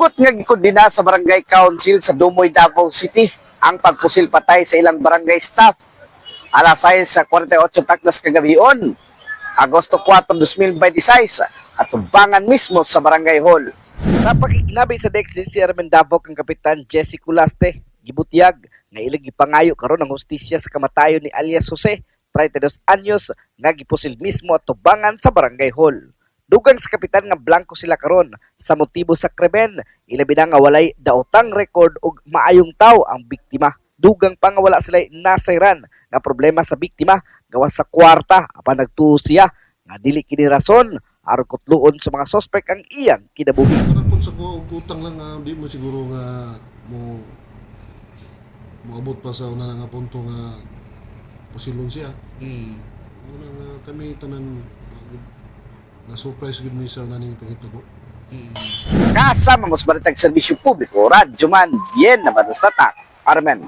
Sugot nga gikondena sa Barangay Council sa Dumoy, Davao City ang pagpusil patay sa ilang barangay staff. Alas 6:48 takdas kagabion, Agosto 4, 2026, at tumbangan mismo sa Barangay Hall. Sa pakignabi sa Dex ni Chairman Davao kang Kapitan Jesse Culaste, gibutyag nga ilang gipangayo karon ang hustisya sa kamatayon ni alias Jose, 32 anyos, nga gipusil mismo at tubangan sa Barangay Hall. Dugang sa kapitan nga blanco sila karon sa motibo sa krimen, ilabi na nga walay daotang record ug maayong tawo ang biktima. Dugang pa nga wala sila nasayran nga problema sa biktima gawas sa kwarta apan nagtuo siya nga dili kini rason aron kutluon sa mga sospek ang iyang kinabuhi. Para po sa utang lang, di mo siguro nga moabot pa sa una nga punto nga posilon siya. Muna nga kami tanan na-surprise gud mi sa naning pangitabo. Kasama mo sa Balitang Serbisyo Publiko, Radyo Man, Bien na Badastatak, Armen.